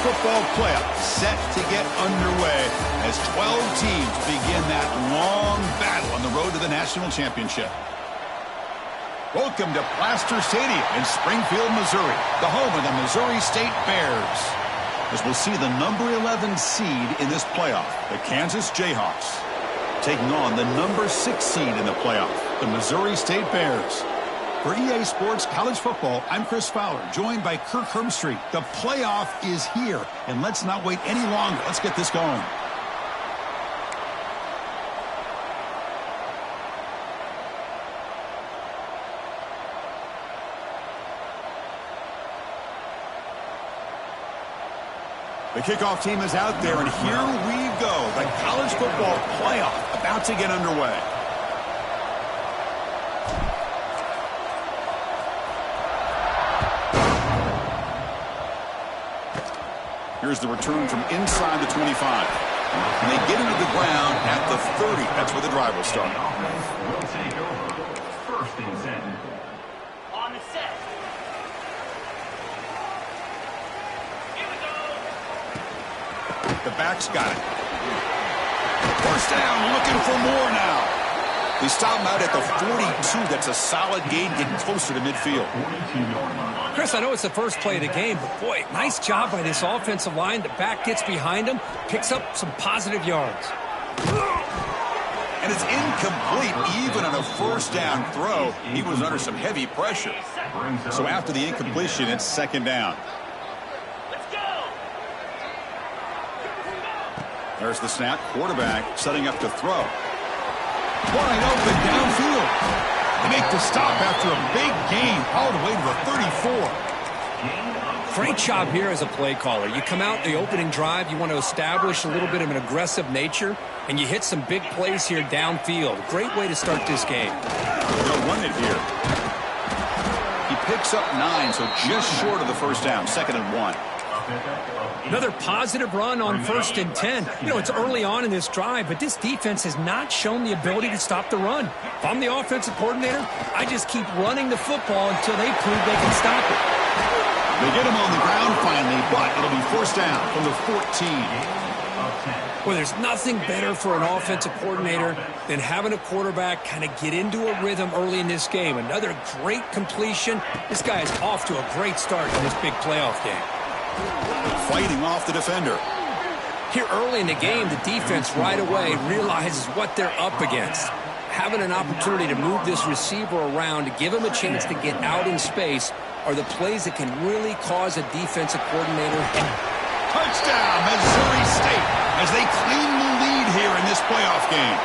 football playoff set to get underway as 12 teams begin that long battle on the road to the national championship. Welcome to Plaster Stadium in Springfield, Missouri, the home of the Missouri State Bears. As we'll see the number 11 seed in this playoff, the Kansas Jayhawks, taking on the number 6 seed in the playoff, the Missouri State Bears. For EA Sports College Football, I'm Chris Fowler, joined by Kirk Herbstreit. The playoff is here, and let's not wait any longer. Let's get this going. The kickoff team is out there, and here we go. The college football playoff about to get underway. Here's the return from inside the 25. And they get into the ground at the 30. That's where the drive will start. Will take over. First and 10. On the set. Here we go. The back's got it. First down, looking for more now. They stop him out at the 42. That's a solid gain, getting closer to midfield. Chris, I know it's the first play of the game, but boy, nice job by this offensive line. The back gets behind him, picks up some positive yards. And it's incomplete even on a first down throw. He was under some heavy pressure. So after the incompletion, it's second down. Let's go. There's the snap. Quarterback setting up to throw. Wide open downfield. They make the stop after a big gain all the way to the 34. Great job here as a play caller. You come out the opening drive, you want to establish a little bit of an aggressive nature, and you hit some big plays here downfield. Great way to start this game. They'll run it here. He picks up 9, so just short of the first down. Second and 1. Another positive run on first and 10. You know, it's early on in this drive, but this defense has not shown the ability to stop the run. If I'm the offensive coordinator, I just keep running the football until they prove they can stop it. They get him on the ground finally, but it'll be first down from the 14. Well, there's nothing better for an offensive coordinator than having a quarterback kind of get into a rhythm early in this game. Another great completion. This guy is off to a great start in this big playoff game. Fighting off the defender. Here early in the game, the defense right away realizes what they're up against. Having an opportunity to move this receiver around, to give him a chance to get out in space, are the plays that can really cause a defensive coordinator. Touchdown, Missouri State, as they claim the lead here in this playoff game.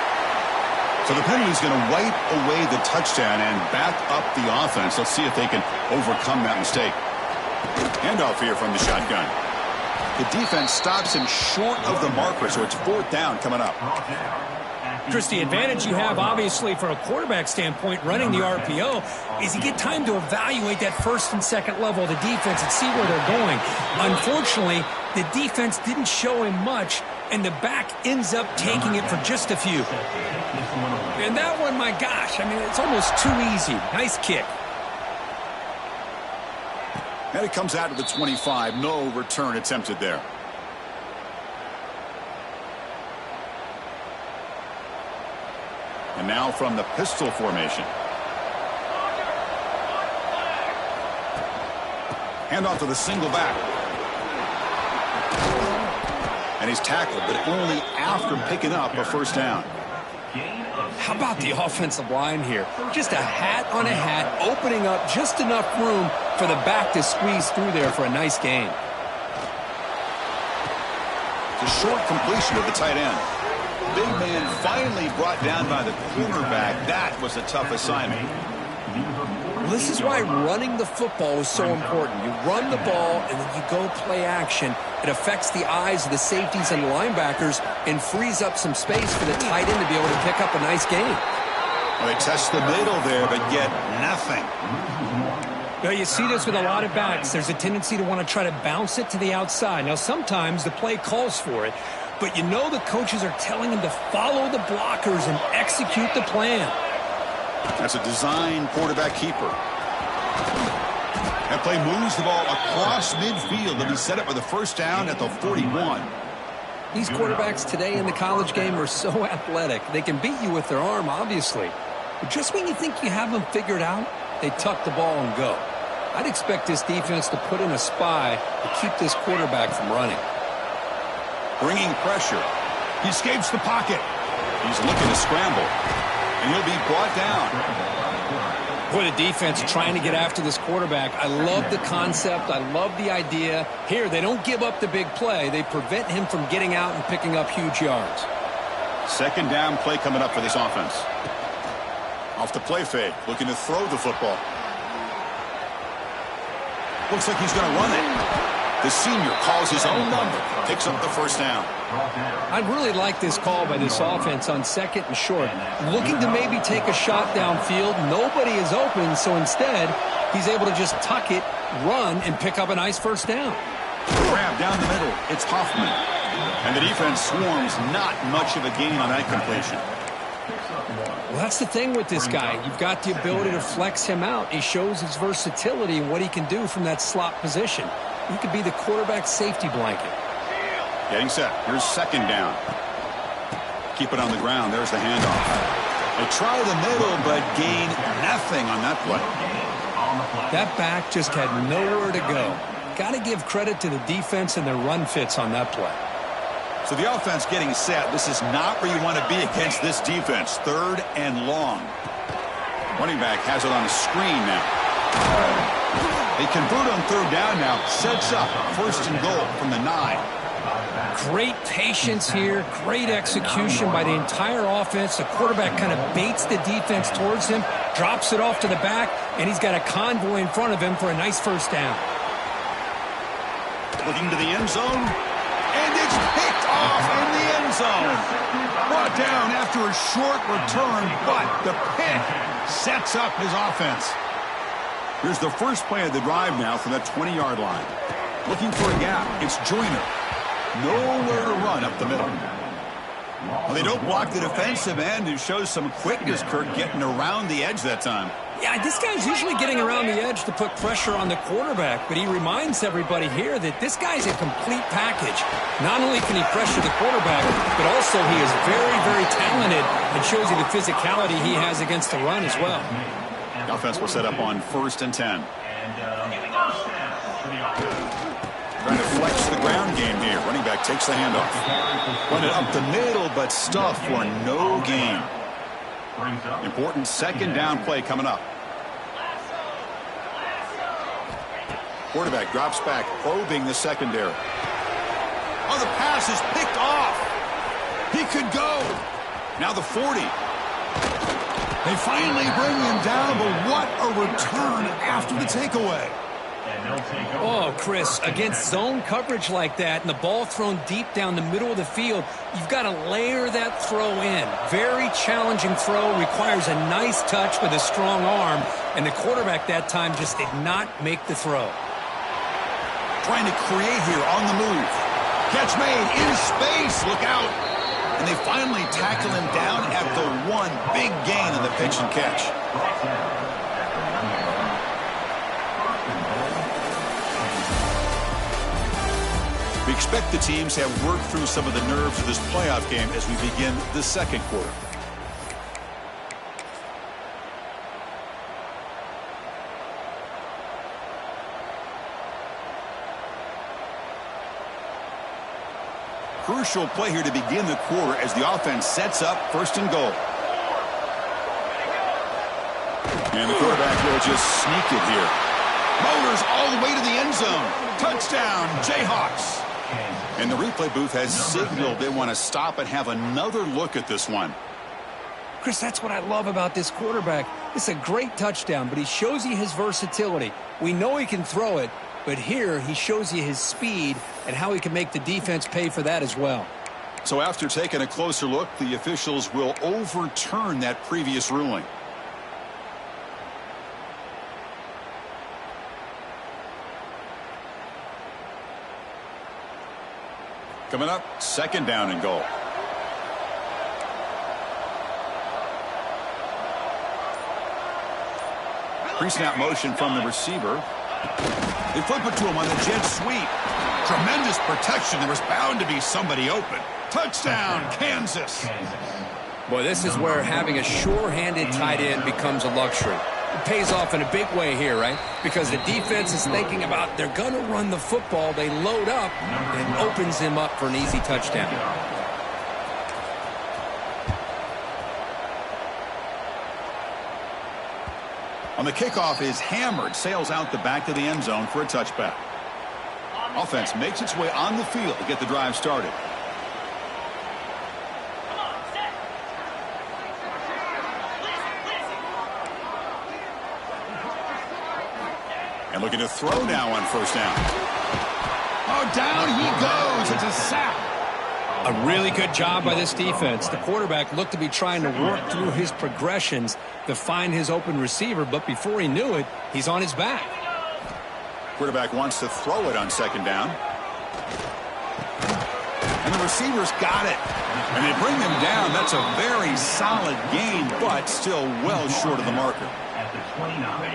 So the penalty is going to wipe away the touchdown and back up the offense. Let's see if they can overcome that mistake. Handoff here from the shotgun. The defense stops him short of the marker, so it's fourth down coming up. Chris, the advantage you have, obviously, from a quarterback standpoint, running the RPO, is you get time to evaluate that first and second level of the defense and see where they're going. Unfortunately, the defense didn't show him much, and the back ends up taking it for just a few. And that one, my gosh, I mean, it's almost too easy. Nice kick. And it comes out to the 25. No return attempted there. And now from the pistol formation. Handoff to the single back. And he's tackled, but only after picking up a first down. How about the offensive line here? Just a hat on a hat, opening up just enough room for the back to squeeze through there for a nice gain. It's a short completion of the tight end. Big man finally brought down by the cornerback. That was a tough assignment. Well, this is why running the football is so important. You run the ball, and then you go play action. It affects the eyes of the safeties and linebackers and frees up some space for the tight end to be able to pick up a nice gain. Well, they test the middle there, but get nothing. Well, you see this with a lot of backs. There's a tendency to want to try to bounce it to the outside. Now, sometimes the play calls for it, but you know the coaches are telling him to follow the blockers and execute the plan. That's a design quarterback keeper. That play moves the ball across midfield. It'll be set up with a first down at the 41. These quarterbacks today in the college game are so athletic. They can beat you with their arm, obviously. But just when you think you have them figured out, they tuck the ball and go. I'd expect this defense to put in a spy to keep this quarterback from running. Bringing pressure. He escapes the pocket. He's looking to scramble. And he'll be brought down. What a defense trying to get after this quarterback. I love the concept. I love the idea. Here, they don't give up the big play. They prevent him from getting out and picking up huge yards. Second down play coming up for this offense. Off the play fake, looking to throw the football. Looks like he's going to run it. The senior calls his own number, picks up the first down. I really like this call by this offense on second and short. Looking to maybe take a shot downfield. Nobody is open, so instead, he's able to just tuck it, run, and pick up a nice first down. Grab down the middle. It's Hoffman. And the defense swarms, not much of a gain on that completion. Well, that's the thing with this guy. You've got the ability to flex him out. He shows his versatility and what he can do from that slot position. He could be the quarterback's safety blanket. Getting set. Here's second down. Keep it on the ground. There's the handoff. They try the middle, but gain nothing on that play. That back just had nowhere to go. Got to give credit to the defense and their run fits on that play. So the offense getting set. This is not where you want to be against this defense. Third and long. Running back has it on the screen now. They convert on third down now. Sets up first and goal from the 9. Great patience here. Great execution by the entire offense. The quarterback kind of baits the defense towards him, drops it off to the back, and he's got a convoy in front of him for a nice first down. Looking to the end zone. And it's picked off in the end zone. Brought down after a short return, but the pick sets up his offense. Here's the first play of the drive now from that 20-yard line. Looking for a gap. It's Joyner. Nowhere to run up the middle. Well, they don't block the defensive end, who shows some quickness, Kirk, getting around the edge that time. Yeah, this guy's usually getting around the edge to put pressure on the quarterback, but he reminds everybody here that this guy's a complete package. Not only can he pressure the quarterback, but also he is very, very talented and shows you the physicality he has against the run as well. The offense will set up on 1st and 10. Trying to flex the ground game here. Running back takes the handoff. Run it up the middle, but stuffed for no gain. Important second down play coming up. Quarterback drops back, probing the secondary. Oh, the pass is picked off. He could go. Now the 40. They finally bring him down, but what a return after the takeaway. Oh, Chris, against zone coverage like that and the ball thrown deep down the middle of the field, you've got to layer that throw in. Very challenging throw, requires a nice touch with a strong arm, and the quarterback that time just did not make the throw. Trying to create here on the move. Catch made in space. Look out. And they finally tackle him down at the 1. Big gain on the pitch and catch. We expect the teams to have worked through some of the nerves of this playoff game as we begin the second quarter. Crucial play here to begin the quarter as the offense sets up 1st and goal. And the quarterback will just sneak it here. Motors all the way to the end zone. Touchdown, Jayhawks. And the replay booth has signaled they want to stop and have another look at this one. Chris, that's what I love about this quarterback. It's a great touchdown, but he shows you his versatility. We know he can throw it, but here he shows you his speed and how he can make the defense pay for that as well. So after taking a closer look, the officials will overturn that previous ruling. Coming up, 2nd down and goal. Pre-snap motion from the receiver. They flip it to him on the jet sweep. Tremendous protection. There was bound to be somebody open. Touchdown, Kansas. Boy, this is where having a sure-handed tight end becomes a luxury. It pays off in a big way here, right? Because the defense is thinking about they're going to run the football. They load up and opens him up for an easy touchdown. On the kickoff is hammered, sails out the back of the end zone for a touchback. Offense makes its way on the field to get the drive started. And looking to throw now on first down. Oh, down he goes. It's a sack. A really good job by this defense. The quarterback looked to be trying to work through his progressions to find his open receiver, but before he knew it, he's on his back. Quarterback wants to throw it on second down. And the receivers got it. And they bring him down. That's a very solid gain, but still well short of the marker.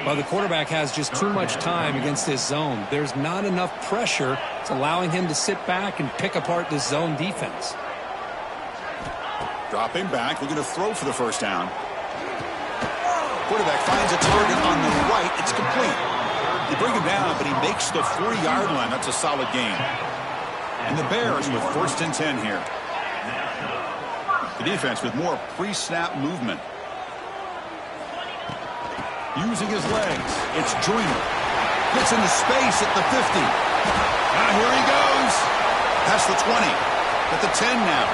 Well, the quarterback has just too much time against this zone. There's not enough pressure. It's allowing him to sit back and pick apart this zone defense. Dropping back, looking to throw for the first down. Quarterback finds a target on the right. It's complete. They bring him down, but he makes the 40-yard line. That's a solid gain. And the Bears with first and 10 here. The defense with more pre-snap movement. Using his legs, it's Joyner. Gets into space at the 50. Now here he goes. Past the 20. At the 10 now.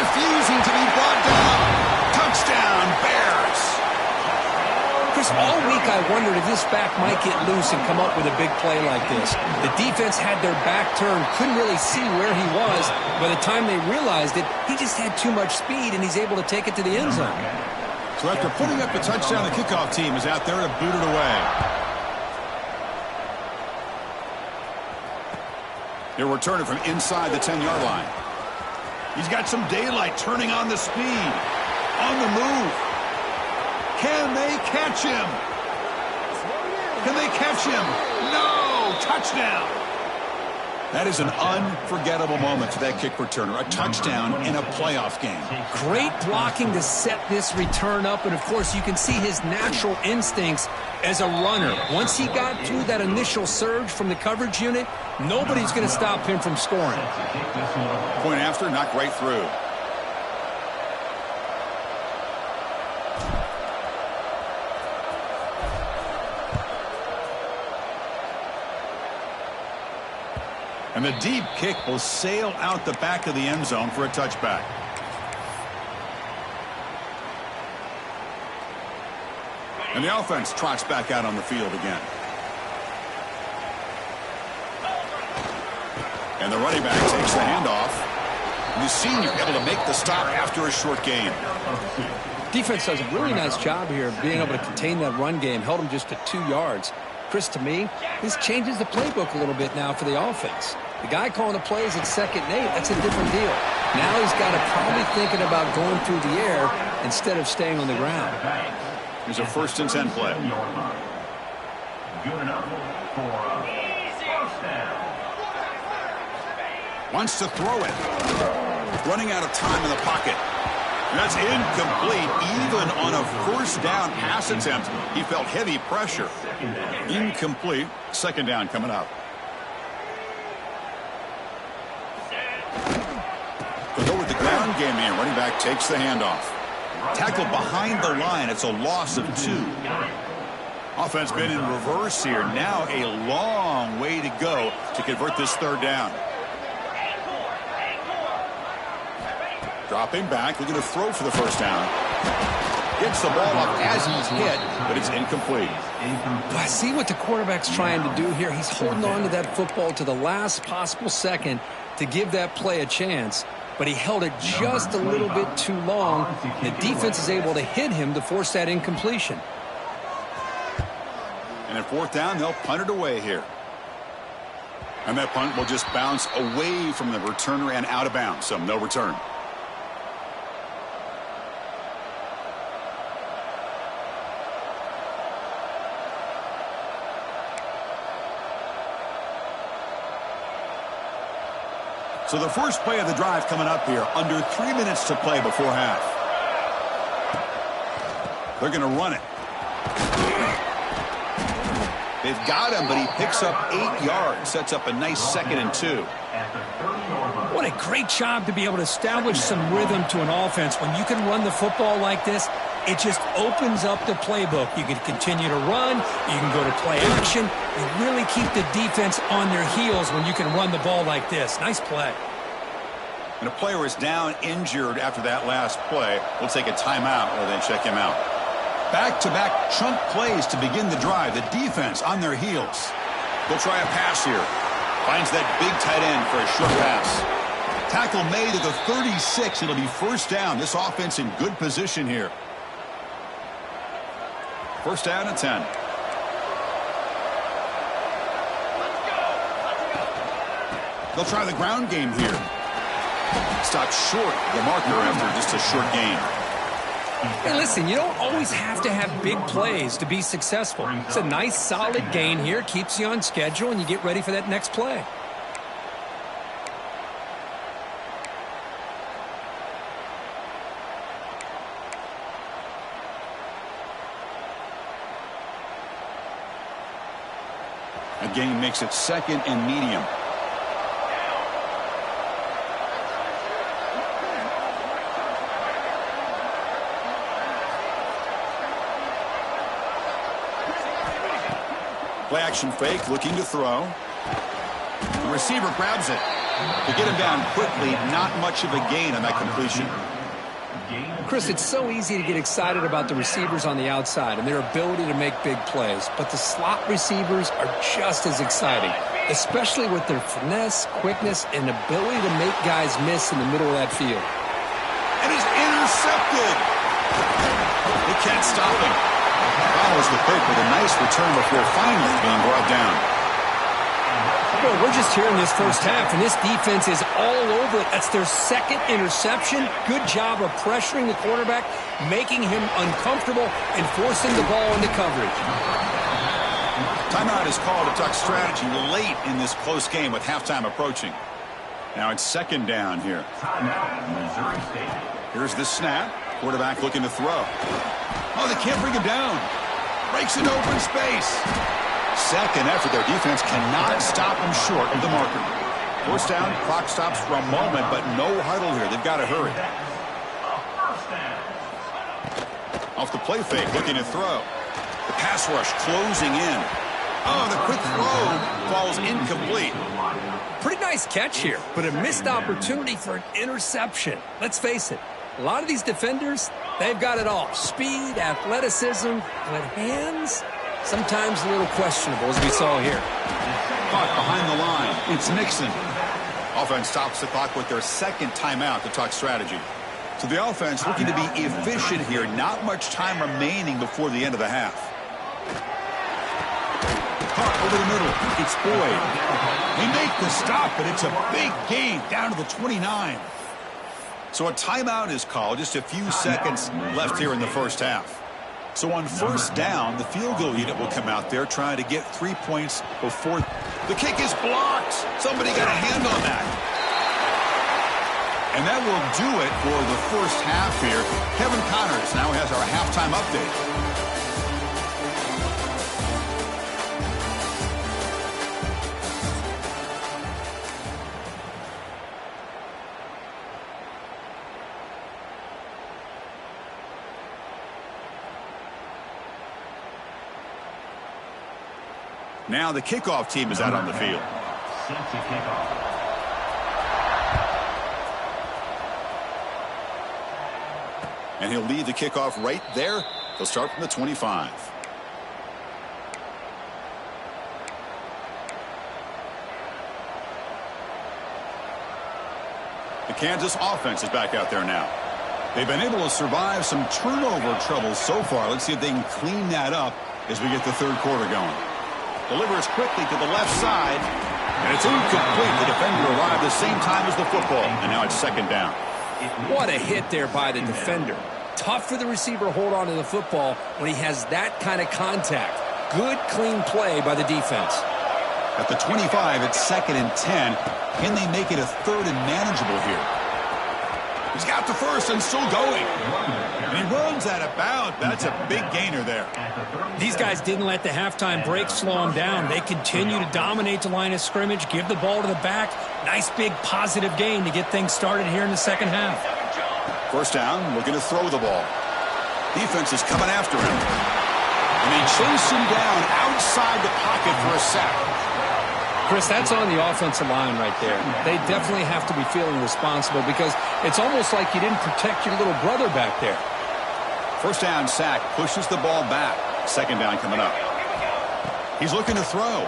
Refusing to be brought down. Touchdown, Bears. Chris, all week I wondered if this back might get loose and come up with a big play like this. The defense had their back turned, couldn't really see where he was. By the time they realized it, he just had too much speed, and he's able to take it to the end zone. So after putting up the touchdown, the kickoff team is out there to boot it away. They're returning from inside the 10-yard line. He's got some daylight, turning on the speed. On the move. Can they catch him? Can they catch him? No! Touchdown! That is an unforgettable moment for that kick returner. A touchdown in a playoff game. Great blocking to set this return up, and of course you can see his natural instincts as a runner. Once he got through that initial surge from the coverage unit, nobody's going to stop him from scoring. Point after, knocked right through. And the deep kick will sail out the back of the end zone for a touchback. And the offense trots back out on the field again. And the running back takes the handoff. And the senior able to make the stop after a short gain. Defense does a really nice job here of being able to contain that run game. Held him just to 2 yards. Chris, to me, this changes the playbook a little bit now for the offense. The guy calling the plays at 2nd and 8, that's a different deal. Now he's got to probably thinking about going through the air instead of staying on the ground. Here's a 1st and 10 play. Good enough for a first down. Wants to throw it. Running out of time in the pocket. That's incomplete. Even on a first down pass attempt, he felt heavy pressure. Incomplete. 2nd down coming up. They'll go with the ground game here. Running back takes the handoff. Tackled behind the line. It's a loss of 2. Offense been in reverse here. Now a long way to go to convert this 3rd down. Dropping back, looking to throw for the first down. Gets the ball up as he's hit, but it's incomplete. I see what the quarterback's trying to do here. He's holding on to that football to the last possible second to give that play a chance, but he held it just a little bit too long. The defense is able to hit him to force that incompletion. And at 4th down, they'll punt it away here. And that punt will just bounce away from the returner and out of bounds, so no return. So the first play of the drive coming up here, under 3 minutes to play before half. They're going to run it. They've got him, but he picks up 8 yards, sets up a nice 2nd and 2. What a great job to be able to establish some rhythm to an offense. When you can run the football like this, it just opens up the playbook. You can continue to run. You can go to play action. You really keep the defense on their heels when you can run the ball like this. Nice play. And a player is down injured after that last play. We'll take a timeout or then check him out. Back-to-back chunk plays to begin the drive. The defense on their heels. They'll try a pass here. Finds that big tight end for a short pass. Tackle made at the 36. It'll be first down. This offense in good position here. First down and 10. They'll try the ground game here. Stopped short the marker after just a short gain. Hey, listen, you don't always have to have big plays to be successful. It's a nice, solid gain here. Keeps you on schedule, and you get ready for that next play. A gain makes it 2nd and medium. Play action fake, looking to throw. The receiver grabs it. To get him down quickly, not much of a gain on that completion. Chris, it's so easy to get excited about the receivers on the outside and their ability to make big plays, but the slot receivers are just as exciting, especially with their finesse, quickness, and ability to make guys miss in the middle of that field. And he's intercepted. They can't stop him. Follows the pick with a nice return before finally being brought down. Well, we're just here in this first half, and this defense is all over it. That's their 2nd interception. Good job of pressuring the quarterback, making him uncomfortable, and forcing the ball into coverage. Timeout is called to talk strategy late in this close game with halftime approaching. Now it's 2nd down here. Here's the snap. Quarterback looking to throw. Oh, they can't bring him down. Breaks into open space. 2nd effort. Their defense cannot stop him short of the marker. First down, clock stops for a moment, but no huddle here. They've got to hurry. Off the play fake, looking to throw. The pass rush closing in. Oh, the quick throw falls incomplete. Pretty nice catch here, but a missed opportunity for an interception. Let's face it, a lot of these defenders, they've got it all. Speed, athleticism, but hands, sometimes a little questionable, as we saw here. Caught behind the line. It's Nixon. Offense stops the clock with their 2nd timeout to talk strategy. So the offense looking to be efficient here. Not much time remaining before the end of the half. Caught over the middle. It's Boyd. They make the stop, but it's a big gain down to the 29. So a timeout is called. Just a few seconds left here in the first half. So on first down, the field goal unit will come out there trying to get 3 points before the kick is blocked. Somebody got a hand on that. And that will do it for the first half here. Kevin Connors now has our halftime update. Now the kickoff team is out on the field. And he'll lead the kickoff right there. They'll start from the 25. The Kansas offense is back out there now. They've been able to survive some turnover troubles so far. Let's see if they can clean that up as we get the third quarter going. Delivers quickly to the left side, and it's incomplete. The defender arrived the same time as the football, and now it's 2nd down. What a hit there by the defender. Tough for the receiver to hold on to the football when he has that kind of contact. Good, clean play by the defense. At the 25, it's 2nd and 10. Can they make it a 3rd and manageable here? He's got the first and still going. And he runs out of bounds. That's a big gainer there. These guys didn't let the halftime break slow them down. They continue to dominate the line of scrimmage, give the ball to the back. Nice big positive gain to get things started here in the second half. First down, looking to throw the ball. Defense is coming after him. And they chase him down outside the pocket for a sack. Chris, that's on the offensive line right there. They definitely have to be feeling responsible because it's almost like you didn't protect your little brother back there. First down sack pushes the ball back. Second down coming up. He's looking to throw.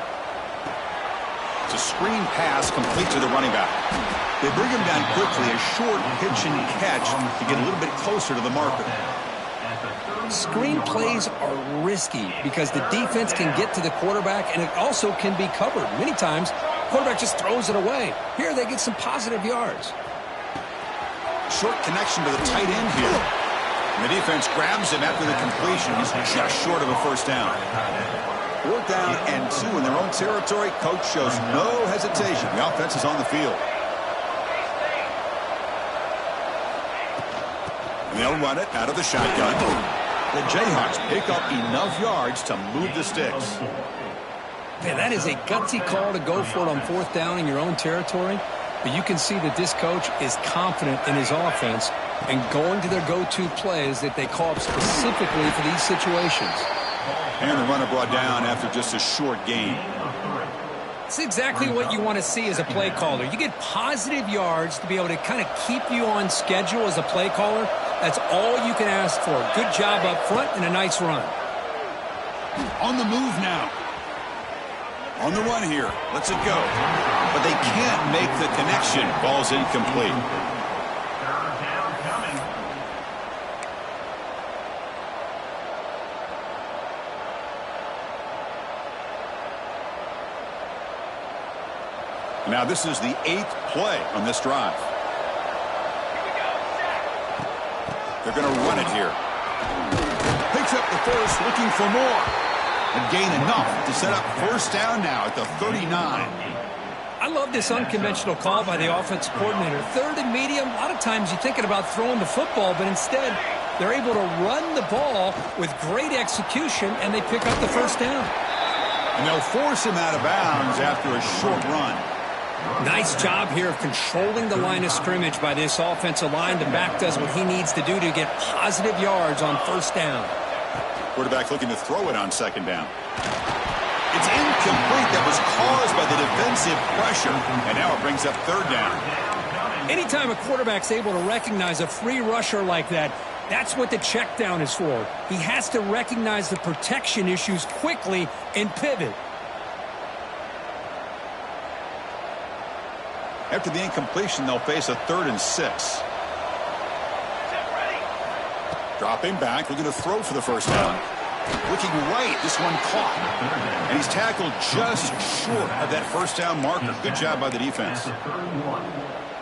It's a screen pass complete to the running back. They bring him down quickly, a short pitch and catch to get a little bit closer to the marker. Screen plays are risky because the defense can get to the quarterback and it also can be covered. Many times, the quarterback just throws it away. Here they get some positive yards. Short connection to the tight end here. And the defense grabs him after the completion. He's just short of a first down. 4th down and 2 in their own territory. Coach shows no hesitation. The offense is on the field. And they'll run it out of the shotgun. The Jayhawks pick up enough yards to move the sticks. Man, that is a gutsy call to go for it on 4th down in your own territory. But you can see that this coach is confident in his offense and going to their go-to plays that they call up specifically for these situations. And the runner brought down after just a short gain. It's exactly what you want to see as a play caller. You get positive yards to be able to kind of keep you on schedule as a play caller. That's all you can ask for. Good job up front and a nice run. On the move now. On the run here. Lets it go. But they can't make the connection. Ball's incomplete. Now this is the 8th play on this drive. They're going to run it here. Picks up the first, looking for more. And gain enough to set up first down now at the 39. I love this unconventional call by the offense coordinator. 3rd and medium, a lot of times you're thinking about throwing the football, but instead they're able to run the ball with great execution, and they pick up the first down. And they'll force him out of bounds after a short run. Nice job here of controlling the line of scrimmage by this offensive line. The back does what he needs to do to get positive yards on first down. Quarterback looking to throw it on second down. It's incomplete. That was caused by the defensive pressure. And now it brings up third down. Anytime a quarterback's able to recognize a free rusher like that, that's what the check down is for. He has to recognize the protection issues quickly and pivot. After the incompletion, they'll face a 3rd and 6. Dropping back, looking to throw for the first down. Looking right, this one caught. And he's tackled just short of that first down marker. Good job by the defense.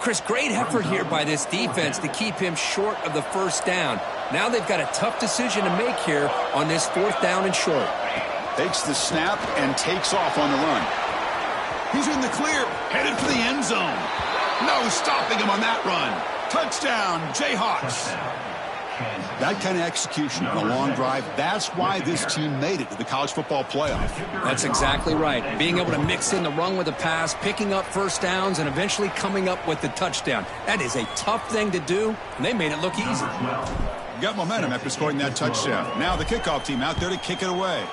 Chris, great effort here by this defense to keep him short of the first down. Now they've got a tough decision to make here on this 4th down and short. Takes the snap and takes off on the run. He's in the clear, headed for the end zone. No stopping him on that run. Touchdown, Jayhawks. That kind of execution on a long drive, that's why this team made it to the college football playoff. That's exactly right. Being able to mix in the run with the pass, picking up first downs, and eventually coming up with the touchdown. That is a tough thing to do, and they made it look easy. Got momentum after scoring that touchdown. Now the kickoff team out there to kick it away.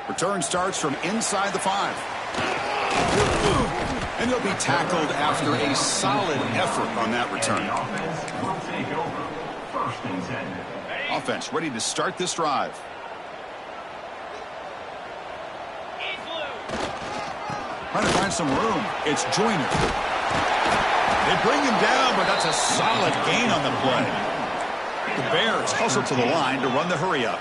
Return starts from inside the 5. And he'll be tackled after a solid effort on that return. Offense ready to start this drive. Trying to find some room. It's Joyner. They bring him down, but that's a solid gain on the play. The Bears hustle to the line to run the hurry up.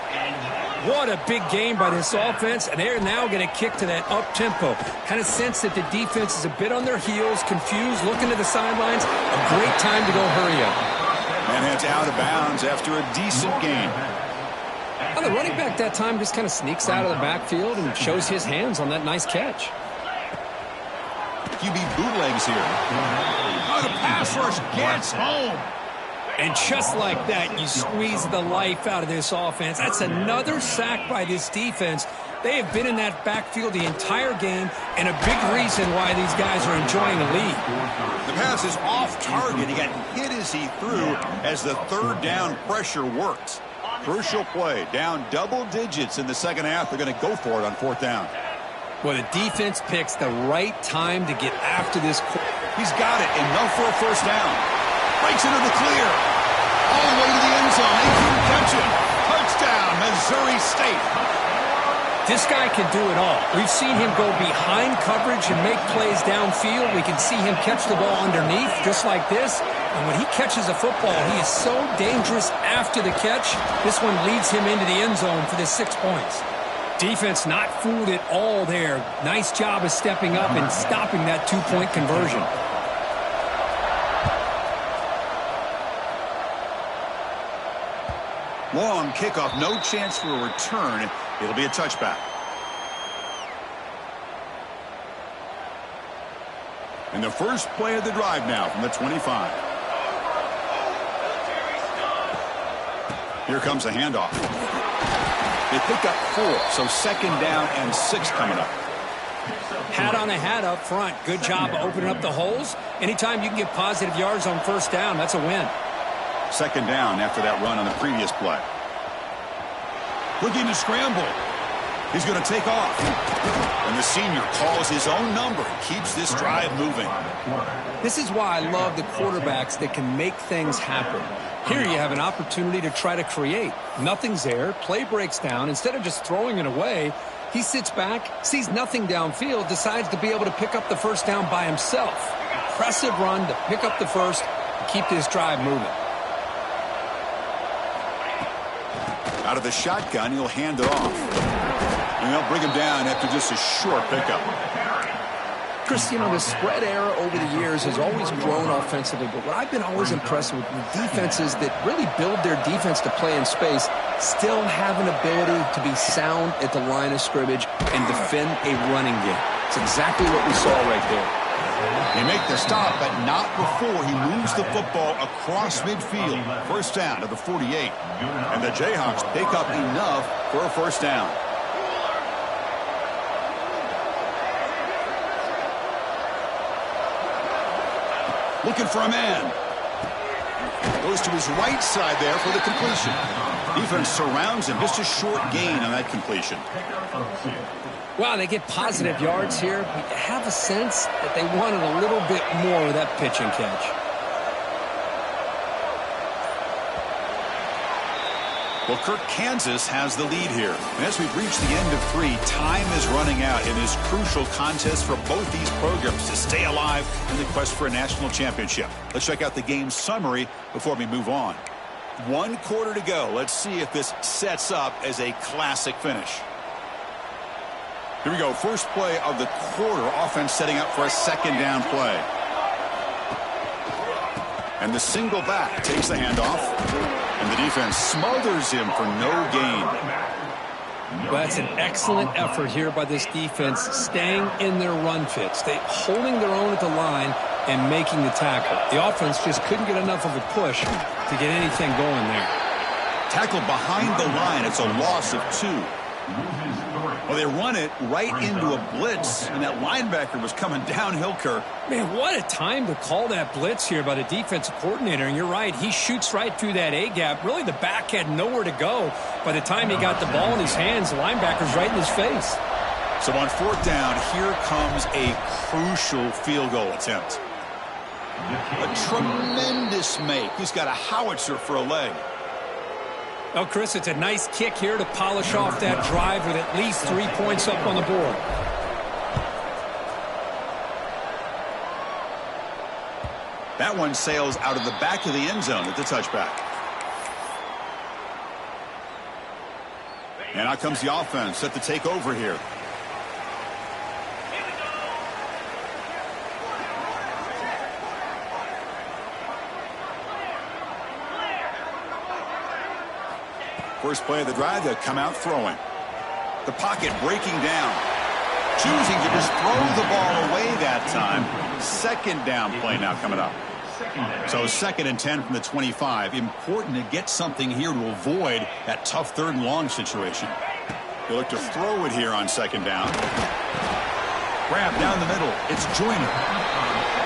What a big game by this offense, and they're now going to kick to that up-tempo. Kind of sense that the defense is a bit on their heels, confused, looking to the sidelines. A great time to go hurry up. And it's out of bounds after a decent gain. Well, the running back that time just kind of sneaks out of the backfield and shows his hands on that nice catch. QB bootlegs here. Oh, the pass rush gets home. And just like that, you squeeze the life out of this offense. That's another sack by this defense. They have been in that backfield the entire game, and a big reason why these guys are enjoying the lead. The pass is off target. He got hit as he threw as the third down pressure worked. Crucial play. Down double digits in the second half. They're going to go for it on fourth down. Well, the defense picks the right time to get after this. He's got it. Enough for a first down. Breaks into the clear. All the way to the end zone. They couldn't catch him. Touchdown, Missouri State. This guy can do it all. We've seen him go behind coverage and make plays downfield. We can see him catch the ball underneath, just like this. And when he catches a football, he is so dangerous after the catch. This one leads him into the end zone for the 6 points. Defense not fooled at all there. Nice job of stepping up and stopping that 2-point conversion. Long kickoff, no chance for a return. It'll be a touchback. And the first play of the drive now from the 25. Here comes a handoff. They pick up 4, so second down and 6 coming up. Hat on a hat up front. Good job opening up the holes. Anytime you can get positive yards on first down, that's a win. Second down after that run on the previous play. Looking to scramble. He's going to take off. And the senior calls his own number and keeps this drive moving. This is why I love the quarterbacks that can make things happen. Here you have an opportunity to try to create. Nothing's there. Play breaks down. Instead of just throwing it away, he sits back, sees nothing downfield, decides to be able to pick up the first down by himself. Impressive run to pick up the first and keep this drive moving. Out of the shotgun, he'll hand it off. And they'll bring him down after just a short pickup. Chris, you know, the spread era over the years has always grown offensively, but what I've been always impressed with defenses that really build their defense to play in space still have an ability to be sound at the line of scrimmage and defend a running game. It's exactly what we saw right there. They make the stop, but not before he moves the football across midfield. First down to the 48. And the Jayhawks pick up enough for a first down. Looking for a man. Goes to his right side there for the completion. Defense surrounds him. Just a short gain on that completion. Wow, they get positive yards here. But you have a sense that they wanted a little bit more of that pitch and catch. Well, Kirk, Kansas has the lead here. And as we've reached the end of 3, time is running out in this crucial contest for both these programs to stay alive in the quest for a national championship. Let's check out the game summary before we move on. 1 quarter to go. Let's see if this sets up as a classic finish. Here we go. First play of the quarter. Offense setting up for a second down play. And the single back takes the handoff. And the defense smothers him for no gain. Well, that's an excellent effort here by this defense, staying in their run fits. They holding their own at the line and making the tackle. The offense just couldn't get enough of a push to get anything going there. Tackled behind the line. It's a loss of 2. Well, they run it right into a blitz, and that linebacker was coming downhill, Kirk. Man, what a time to call that blitz here by the defensive coordinator. And you're right, he shoots right through that A-gap. Really, the back had nowhere to go. By the time he got the ball in his hands, the linebacker's right in his face. So on fourth down, here comes a crucial field goal attempt. A tremendous make. He's got a howitzer for a leg. Oh, Chris, it's a nice kick here to polish off that drive with at least 3 points up on the board. That one sails out of the back of the end zone at the touchback. And out comes the offense set to take over here. First play of the drive, they'll come out throwing. The pocket breaking down. Choosing to just throw the ball away that time. Second down play now coming up. So 2nd and 10 from the 25. Important to get something here to avoid that tough 3rd and long situation. They look to throw it here on 2nd down. Grab down the middle. It's Joyner.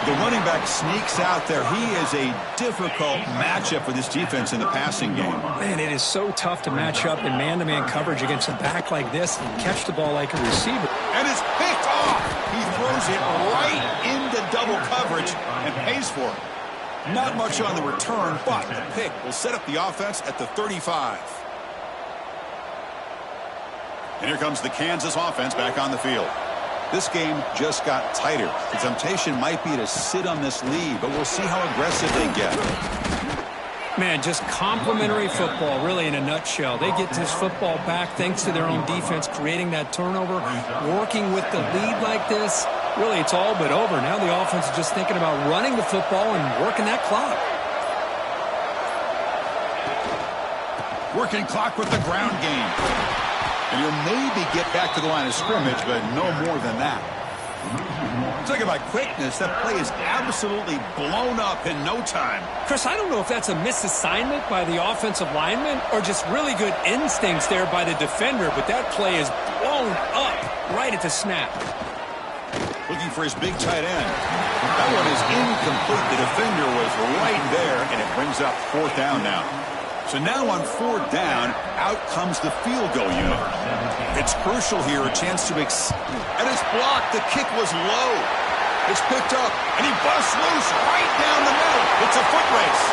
The running back sneaks out there. He is a difficult matchup for this defense in the passing game. Man, it is so tough to match up in man-to-man coverage against a back like this and catch the ball like a receiver. And it's picked off. He throws it right into double coverage and pays for it. Not much on the return, but the pick will set up the offense at the 35. And here comes the Kansas offense back on the field. This game just got tighter. The temptation might be to sit on this lead, but we'll see how aggressive they get. Man, just complimentary football, really, in a nutshell. They get this football back thanks to their own defense, creating that turnover, working with the lead like this. Really, it's all but over. Now the offense is just thinking about running the football and working that clock. Working clock with the ground game. And you'll maybe get back to the line of scrimmage, but no more than that. Talking about quickness, that play is absolutely blown up in no time. Chris, I don't know if that's a misassignment by the offensive lineman or just really good instincts there by the defender, but that play is blown up right at the snap. Looking for his big tight end. That one is incomplete. The defender was right there, and it brings up 4th down now. So now on 4th down, out comes the field goal unit. It's crucial here, a chance to and it's blocked. The kick was low. It's picked up, and he busts loose right down the middle. It's a foot race.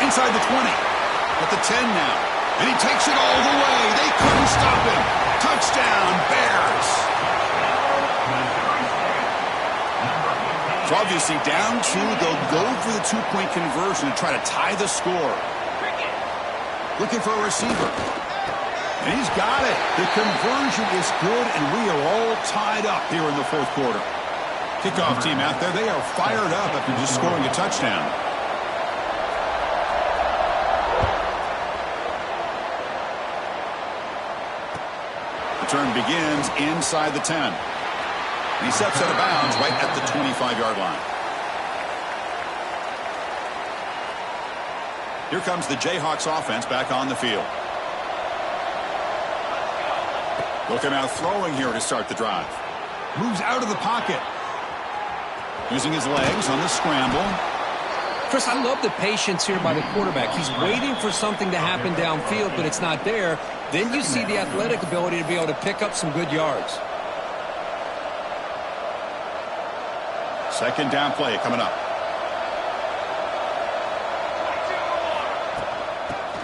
Inside the 20, at the 10 now. And he takes it all the way. They couldn't stop him. Touchdown, Bears. So obviously down 2, they'll go for the 2-point conversion to try to tie the score. Looking for a receiver. And he's got it. The conversion is good, and we are all tied up here in the 4th quarter. Kickoff team out there, they are fired up after just scoring a touchdown. The turn begins inside the 10. And he steps out of bounds right at the 25-yard line. Here comes the Jayhawks offense back on the field. Looking out throwing here to start the drive. Moves out of the pocket. Using his legs on the scramble. Chris, I love the patience here by the quarterback. He's waiting for something to happen downfield, but it's not there. Then you see the athletic ability to be able to pick up some good yards. 2nd down play coming up.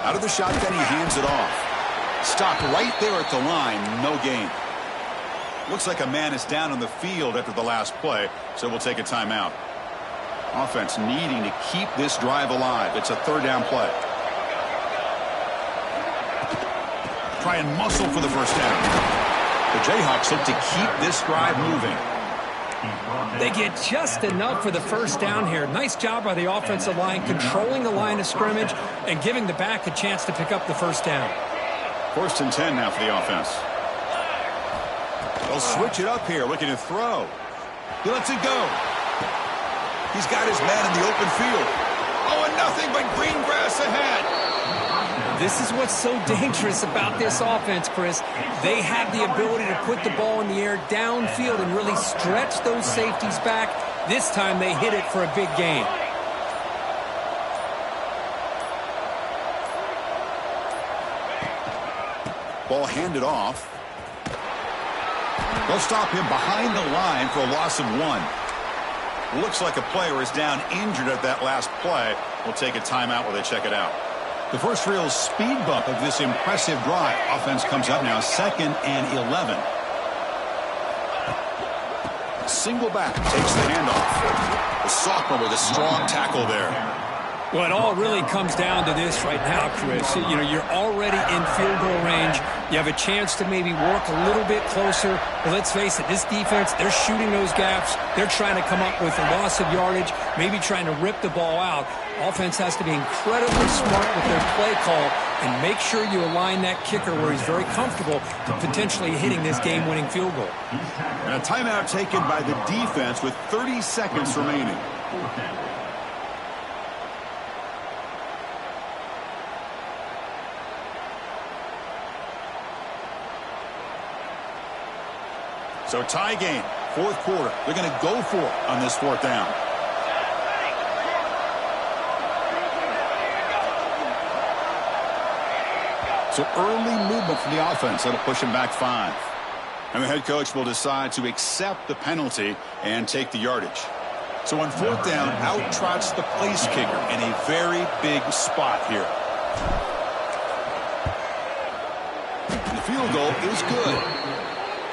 Out of the shotgun, he hands it off. Stopped right there at the line, no gain. Looks like a man is down on the field after the last play, so we'll take a timeout. Offense needing to keep this drive alive. It's a 3rd down play. Try and muscle for the 1st down. The Jayhawks look to keep this drive moving. They get just enough for the 1st down here. Nice job by the offensive line, controlling the line of scrimmage and giving the back a chance to pick up the 1st down. 1st and 10 now for the offense. They'll switch it up here, looking to throw. He lets it go. He's got his man in the open field. Oh, and nothing but green grass ahead. This is what's so dangerous about this offense, Chris. They have the ability to put the ball in the air downfield and really stretch those safeties back. This time they hit it for a big gain. Ball handed off. They'll stop him behind the line for a loss of 1. Looks like a player is down injured at that last play. We'll take a timeout while they check it out. The first real speed bump of this impressive drive. Offense comes up now 2nd and 11. Single back takes the handoff. The sophomore with a strong tackle there. Well, it all really comes down to this right now, Chris. You know, you're already in field goal range. You have a chance to maybe work a little bit closer. But let's face it, this defense, they're shooting those gaps. They're trying to come up with a loss of yardage, maybe trying to rip the ball out. Offense has to be incredibly smart with their play call and make sure you align that kicker where he's very comfortable to potentially hitting this game-winning field goal. And a timeout taken by the defense with 30 seconds remaining. So tie game, fourth quarter. They're going to go for it on this fourth down. So early movement from the offense. That'll push him back 5. And the head coach will decide to accept the penalty and take the yardage. So on fourth down, out trots the place kicker in a very big spot here. And the field goal is good.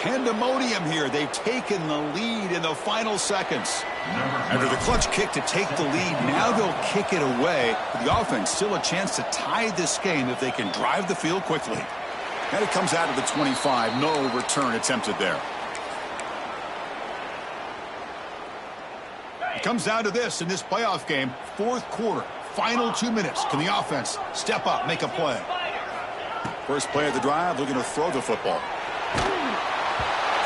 Pandemonium here. They've taken the lead in the final seconds. After the clutch kick to take the lead, now they'll kick it away. The offense still a chance to tie this game if they can drive the field quickly. And it comes out of the 25. No return attempted there. It comes down to this in this playoff game. Fourth quarter, final 2 minutes. Can the offense step up, make a play? First play of the drive, looking to throw the football.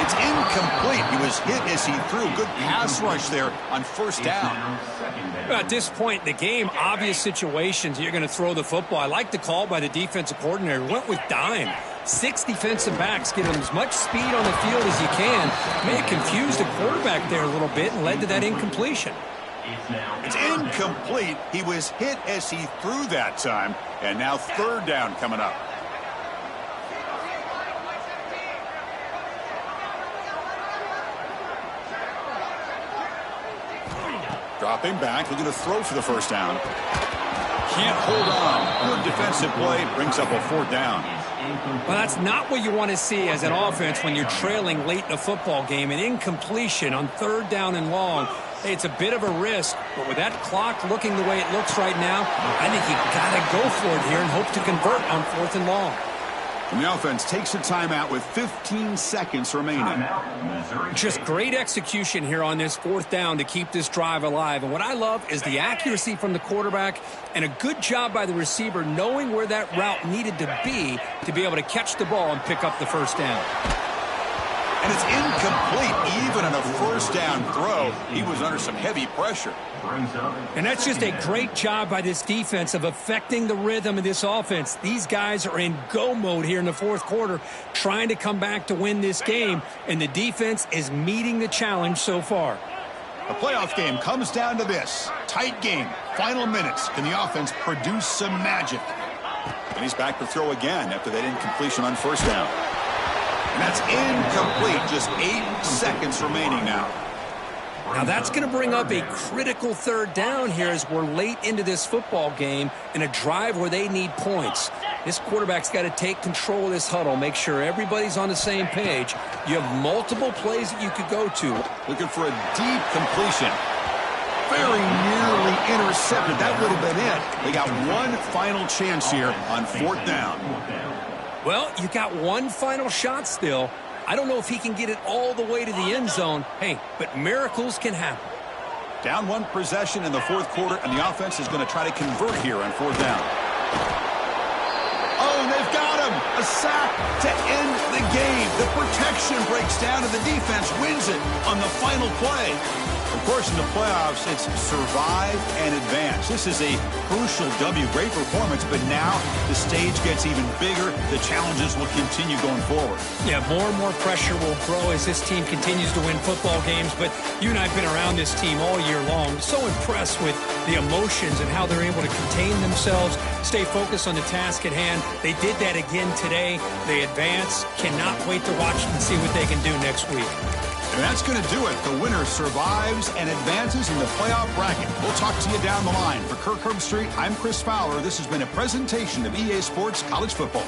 It's incomplete. He was hit as he threw. Good pass rush there on first down. At this point in the game, obvious situations, you're going to throw the football. I like the call by the defensive coordinator. Went with dime. 6 defensive backs, get him as much speed on the field as you can. May have confused the quarterback there a little bit and led to that incompletion. It's incomplete. He was hit as he threw that time. And now third down coming up. Dropping back, looking to throw for the first down. Can't hold on. Good defensive play, brings up a fourth down. Well, that's not what you want to see as an offense when you're trailing late in a football game. An incompletion on third down and long. Hey, it's a bit of a risk, but with that clock looking the way it looks right now, I think you got to go for it here and hope to convert on fourth and long. And the offense takes a timeout with 15 seconds remaining. Just great execution here on this fourth down to keep this drive alive. And what I love is the accuracy from the quarterback and a good job by the receiver knowing where that route needed to be able to catch the ball and pick up the first down. And it's incomplete. Even on a first down throw, he was under some heavy pressure. And that's just a great job by this defense of affecting the rhythm of this offense. These guys are in go mode here in the fourth quarter, trying to come back to win this game, and the defense is meeting the challenge so far. A playoff game comes down to this. Tight game, final minutes. Can the offense produce some magic? And he's back to throw again after that incompletion on first down. And that's incomplete. Just 8 seconds remaining now. Now that's going to bring up a critical third down here as we're late into this football game in a drive where they need points. This quarterback's got to take control of this huddle, make sure everybody's on the same page. You have multiple plays that you could go to. Looking for a deep completion. Very nearly intercepted. That would have been it. They got one final chance here on fourth down. Well, you got one final shot still. I don't know if he can get it all the way to the end zone. Hey, but miracles can happen. Down one possession in the fourth quarter, and the offense is going to try to convert here on fourth down. Oh, they've got him. A sack to end the game. The protection breaks down, and the defense wins it on the final play. Of course, in the playoffs, it's survive and advance. This is a crucial W. Great performance, but now the stage gets even bigger. The challenges will continue going forward. Yeah, more and more pressure will grow as this team continues to win football games, but you and I have been around this team all year long. So impressed with the emotions and how they're able to contain themselves, stay focused on the task at hand. They did that again today. They advance. Cannot wait to watch and see what they can do next week. And that's going to do it. The winner survives and advances in the playoff bracket. We'll talk to you down the line. For Kirk Herbstreit, I'm Chris Fowler. This has been a presentation of EA Sports College Football.